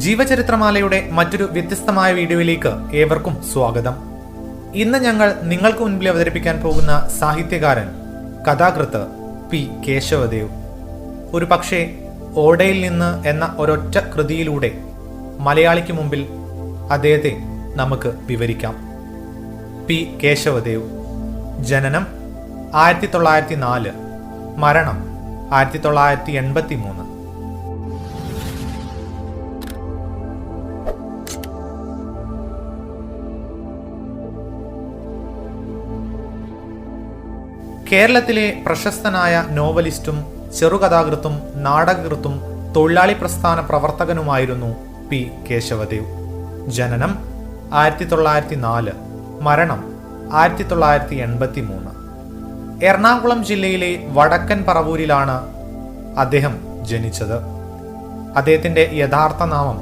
ജീവചരിത്രമാലയുടെ മറ്റൊരു വ്യത്യസ്തമായ വീഡിയോയിലേക്ക് ഏവർക്കും സ്വാഗതം. ഇന്ന് ഞങ്ങൾ നിങ്ങൾക്ക് മുൻപിൽ അവതരിപ്പിക്കാൻ പോകുന്ന സാഹിത്യകാരൻ, കഥാകൃത്ത് പി കേശവദേവ്. ഒരു പക്ഷേ ഓടയിൽ നിന്ന് എന്ന ഒരൊറ്റ കൃതിയിലൂടെ മലയാളിക്ക് മുമ്പിൽ അദ്ദേഹത്തെ നമുക്ക് വിവരിക്കാം. പി കേശവദേവ്. ജനനം 1904, മരണം 1983. കേരളത്തിലെ പ്രശസ്തനായ നോവലിസ്റ്റും ചെറുകഥാകൃത്തും നാടകകൃത്തും തൊഴിലാളി പ്രസ്ഥാന പ്രവർത്തകനുമായിരുന്നു പി കേശവദേവ്. ജനനം 1904, മരണം 1983. എറണാകുളം ജില്ലയിലെ വടക്കൻ പറവൂരിലാണ് അദ്ദേഹം ജനിച്ചത്. അദ്ദേഹത്തിന്റെ യഥാർത്ഥ നാമം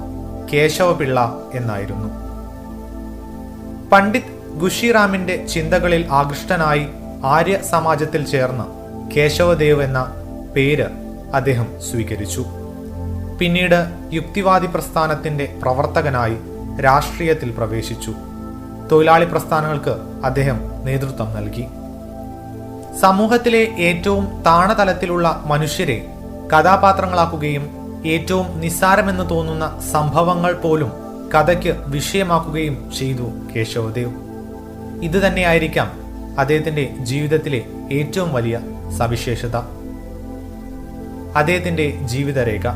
കേശവപിള്ള എന്നായിരുന്നു. പണ്ഡിറ്റ് ഖുഷിറാമിന്റെ ചിന്തകളിൽ ആകൃഷ്ടനായി ആര്യ സമാജത്തിൽ ചേർന്ന് കേശവദേവ് എന്ന പേര് അദ്ദേഹം സ്വീകരിച്ചു. പിന്നീട് യുക്തിവാദി പ്രസ്ഥാനത്തിന്റെ പ്രവർത്തകനായി രാഷ്ട്രീയത്തിൽ പ്രവേശിച്ചു. തൊഴിലാളി പ്രസ്ഥാനങ്ങൾക്ക് അദ്ദേഹം നേതൃത്വം നൽകി. സമൂഹത്തിലെ ഏറ്റവും താണതലത്തിലുള്ള മനുഷ്യരെ കഥാപാത്രങ്ങളാക്കുകയും ഏറ്റവും നിസ്സാരമെന്ന് തോന്നുന്ന സംഭവങ്ങൾ പോലും കഥയ്ക്ക് വിഷയമാക്കുകയും ചെയ്തു കേശവദേവ്. ഇത് തന്നെയായിരിക്കാം അദ്ദേഹത്തിന്റെ ജീവിതത്തിലെ ഏറ്റവും വലിയ സവിശേഷത. അദ്ദേഹത്തിന്റെ ജീവിതരേഖ.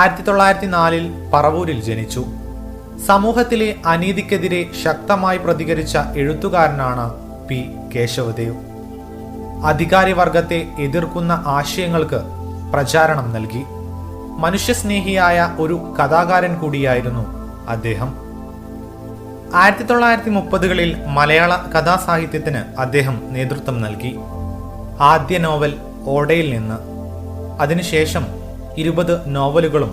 1904 പറവൂരിൽ ജനിച്ചു. സമൂഹത്തിലെ അനീതിക്കെതിരെ ശക്തമായി പ്രതികരിച്ച എഴുത്തുകാരനാണ് പി കേശവദേവ്. അധികാരിവർഗത്തെ എതിർക്കുന്ന ആശയങ്ങൾക്ക് പ്രചാരണം നൽകി. മനുഷ്യസ്നേഹിയായ ഒരു കഥാകാരൻ കൂടിയായിരുന്നു അദ്ദേഹം. 1930കളിൽ മലയാള കഥാസാഹിത്യത്തിന് അദ്ദേഹം നേതൃത്വം നൽകി. ആദ്യ നോവൽ ഓടയിൽ നിന്ന്. അതിനുശേഷം 20 നോവലുകളും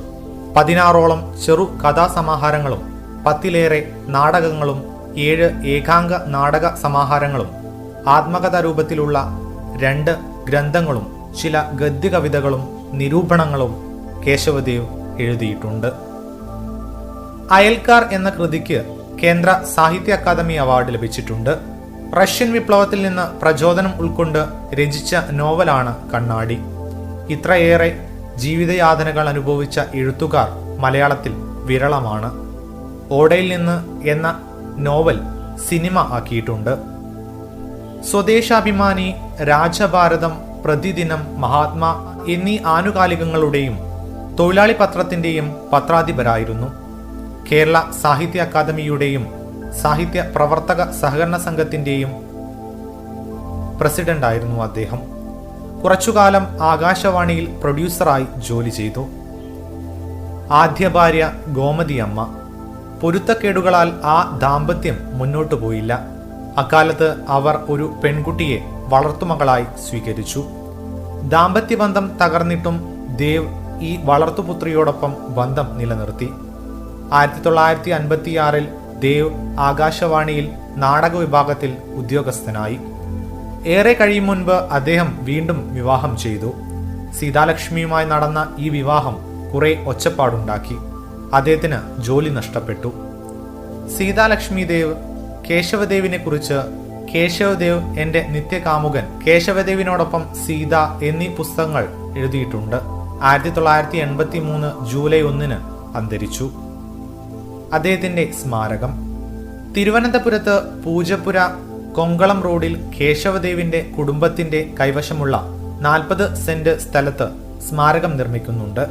16ഓളം ചെറു കഥാസമാഹാരങ്ങളും 10ലേറെ നാടകങ്ങളും 7 ഏകാംഗ നാടക സമാഹാരങ്ങളും ആത്മകഥാ രൂപത്തിലുള്ള 2 ഗ്രന്ഥങ്ങളും ചില ഗദ്യകവിതകളും നിരൂപണങ്ങളും കേശവദേവ് എഴുതിയിട്ടുണ്ട്. അയൽക്കാർ എന്ന കൃതിക്ക് കേന്ദ്ര സാഹിത്യ അക്കാദമി അവാർഡ് ലഭിച്ചിട്ടുണ്ട്. റഷ്യൻ വിപ്ലവത്തിൽ നിന്ന് പ്രചോദനം ഉൾക്കൊണ്ട് രചിച്ച നോവലാണ് കണ്ണാടി. ഇത്രയേറെ ജീവിതയാതനകൾ അനുഭവിച്ച എഴുത്തുകാർ മലയാളത്തിൽ വിരളമാണ്. ഓടയിൽ നിന്ന് എന്ന നോവൽ സിനിമ ആക്കിയിട്ടുണ്ട്. സ്വദേശാഭിമാനി, രാജഭാരതം, പ്രതിദിനം, മഹാത്മാ എന്നീ ആനുകാലികങ്ങളുടെയും തൊഴിലാളി പത്രത്തിന്റെയും പത്രാധിപരായിരുന്നു. കേരള സാഹിത്യ അക്കാദമിയുടെയും സാഹിത്യ പ്രവർത്തക സഹകരണ സംഘത്തിന്റെയും പ്രസിഡന്റായിരുന്നു അദ്ദേഹം. കുറച്ചുകാലം ആകാശവാണിയിൽ പ്രൊഡ്യൂസറായി ജോലി ചെയ്തു. ആദ്യ ഭാര്യ ഗോമതിയമ്മ. പൊരുത്തക്കേടുകളാൽ ആ ദാമ്പത്യം മുന്നോട്ടു പോയില്ല. അക്കാലത്ത് അവർ ഒരു പെൺകുട്ടിയെ വളർത്തുമകളായി സ്വീകരിച്ചു. ദാമ്പത്യബന്ധം തകർന്നിട്ടും ദേവ് ഈ വളർത്തുപുത്രിയോടൊപ്പം ബന്ധം നിലനിർത്തി. 1956 ദേവ് ആകാശവാണിയിൽ നാടക വിഭാഗത്തിൽ ഉദ്യോഗസ്ഥനായി. ഏറെ കഴിയും മുൻപ് അദ്ദേഹം വീണ്ടും വിവാഹം ചെയ്തു. സീതാലക്ഷ്മിയുമായി നടന്ന ഈ വിവാഹം കുറെ ഒച്ചപ്പാടുണ്ടാക്കി. അദ്ദേഹത്തിന് ജോലി നഷ്ടപ്പെട്ടു. സീതാലക്ഷ്മി ദേവ് കേശവദേവിനെ കുറിച്ച് കേശവദേവ് എന്റെ നിത്യകാമുകൻ, കേശവദേവിനോടൊപ്പം സീത എന്നീ പുസ്തകങ്ങൾ എഴുതിയിട്ടുണ്ട്. 1983 ജൂലൈ 1 അന്തരിച്ചു. അദ്ദേഹത്തിന്റെ സ്മാരകം തിരുവനന്തപുരത്ത് പൂജപ്പുര കൊങ്കളം റോഡിൽ കേശവദേവിന്റെ കുടുംബത്തിന്റെ കൈവശമുള്ള 40 സെന്റ് സ്ഥലത്ത് സ്മാരകം നിർമ്മിക്കുന്നുണ്ട്.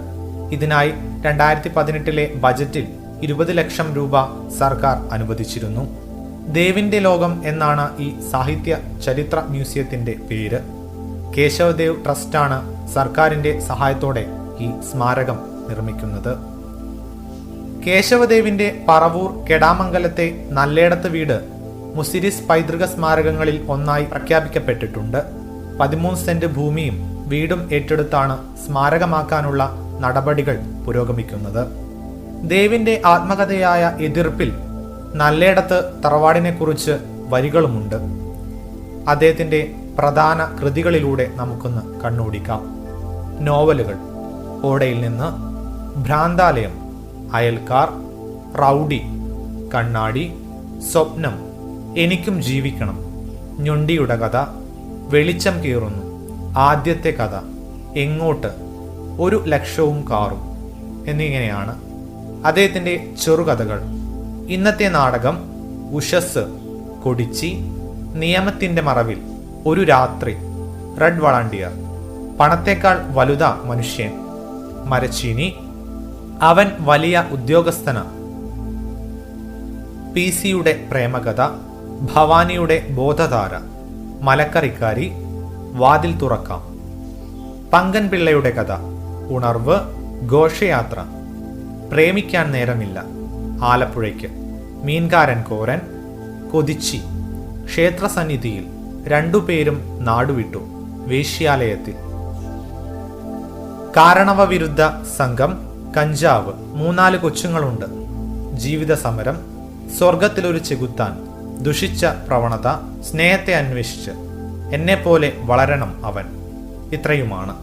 ഇതിനായി 2018 ബജറ്റിൽ 20 ലക്ഷം രൂപ സർക്കാർ അനുവദിച്ചിരുന്നു. ദേവിന്റെ ലോകം എന്നാണ് ഈ സാഹിത്യ ചരിത്ര മ്യൂസിയത്തിന്റെ പേര്. കേശവദേവ് ട്രസ്റ്റാണ് സർക്കാരിന്റെ സഹായത്തോടെ ഈ സ്മാരകം നിർമ്മിക്കുന്നത്. കേശവദേവിന്റെ പറവൂർ കെടാമംഗലത്തെ നല്ലേടത്ത് വീട് മുസിരിസ് പൈതൃക സ്മാരകങ്ങളിൽ ഒന്നായി പ്രഖ്യാപിക്കപ്പെട്ടിട്ടുണ്ട്. 13 സെന്റ് ഭൂമിയും വീടും ഏറ്റെടുത്താണ് സ്മാരകമാക്കാനുള്ള നടപടികൾ പുരോഗമിക്കുന്നത്. ദേവിന്റെ ആത്മകഥയായ എതിർപ്പിൽ നല്ലേടത്ത് തറവാടിനെക്കുറിച്ച് വരികളുമുണ്ട്. അദ്ദേഹത്തിന്റെ പ്രധാന കൃതികളിലൂടെ നമുക്കൊന്ന് കണ്ണോടിക്കാം. നോവലുകൾ: ഓടയിൽ നിന്ന്, ഭ്രാന്താലയം, അയൽക്കാർ, റൗഡി, കണ്ണാടി, സ്വപ്നം, എനിക്കും ജീവിക്കണം, ഞൊണ്ടിയുടെ കഥ, വെളിച്ചം കീറുന്നു, ആദ്യത്തെ കഥ, എങ്ങോട്ട്, 1,00,000 കാറും എന്നിങ്ങനെയാണ് അദ്ദേഹത്തിൻ്റെ ചെറുകഥകൾ. ഇന്നത്തെ നാടകം ഉഷസ്, കൊടിച്ചി, നിയമത്തിൻ്റെ മറവിൽ, ഒരു രാത്രി, റെഡ് വളണ്ടിയർ, പണത്തേക്കാൾ വലുതാ മനുഷ്യൻ, മരച്ചീനി, അവൻ വലിയ ഉദ്യോഗസ്ഥന, PC-യുടെ പ്രേമകഥ, ഭവാനിയുടെ ബോധധാര, മലക്കറിക്കാരി, വാതിൽ തുറക്കാം, പങ്കൻ പിള്ളയുടെ കഥ, ഉണർവ്, ഘോഷയാത്ര, പ്രേമിക്കാൻ നേരമില്ല, ആലപ്പുഴയ്ക്ക്, മീൻകാരൻ കോരൻ, കൊതിച്ചി, ക്ഷേത്രസന്നിധിയിൽ, രണ്ടുപേരും നാടുവിട്ടു, വേശ്യാലയത്തിൽ, കാരണവവിരുദ്ധ സംഘം, കഞ്ചാവ്, 3-4 കൊച്ചുങ്ങളുണ്ട്, ജീവിത സമരം, സ്വർഗത്തിലൊരു ചെകുത്താൻ, ദുഷിച്ച പ്രവണത, സ്നേഹത്തെ അന്വേഷിച്ച്, എന്നെപ്പോലെ വളരണം അവൻ. ഇത്രയുമാണ്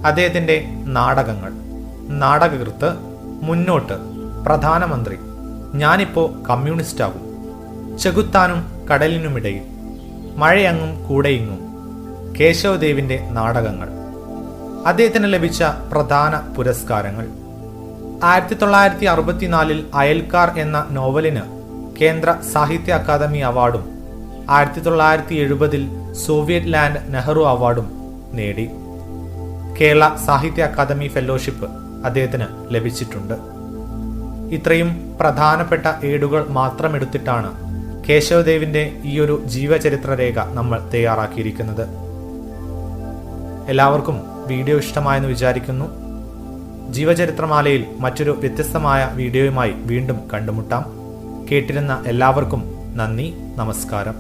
അദ്ദേഹത്തിൻ്റെ നാടകങ്ങൾ. നാടകകൃത്ത്, മുന്നോട്ട്, പ്രധാനമന്ത്രി, ഞാനിപ്പോ കമ്മ്യൂണിസ്റ്റാകും, ചെകുത്താനും കടലിനുമിടയിൽ, മഴയങ്ങും കൂടെയിങ്ങും, കേശവദേവിൻ്റെ നാടകങ്ങൾ. അദ്ദേഹത്തിന് ലഭിച്ച പ്രധാന പുരസ്കാരങ്ങൾ: 1964 അയൽക്കാർ എന്ന നോവലിന് കേന്ദ്ര സാഹിത്യ അക്കാദമി അവാർഡും 1970 സോവിയറ്റ് ലാൻഡ് നെഹ്റു അവാർഡും നേടി. കേരള സാഹിത്യ അക്കാദമി ഫെലോഷിപ്പ് അദ്ദേഹത്തിന് ലഭിച്ചിട്ടുണ്ട്. ഇത്രയും പ്രധാനപ്പെട്ട ഏടുകൾ മാത്രമെടുത്തിട്ടാണ് കേശവദേവിൻ്റെ ഈയൊരു ജീവചരിത്രരേഖ നമ്മൾ തയ്യാറാക്കിയിരിക്കുന്നത്. എല്ലാവർക്കും വീഡിയോ ഇഷ്ടമായെന്ന് വിചാരിക്കുന്നു. ജീവചരിത്രമാലയിൽ മറ്റൊരു വ്യത്യസ്തമായ വീഡിയോയുമായി വീണ്ടും കണ്ടുമുട്ടാം. കേട്ടിരുന്ന എല്ലാവർക്കും നന്ദി, നമസ്കാരം.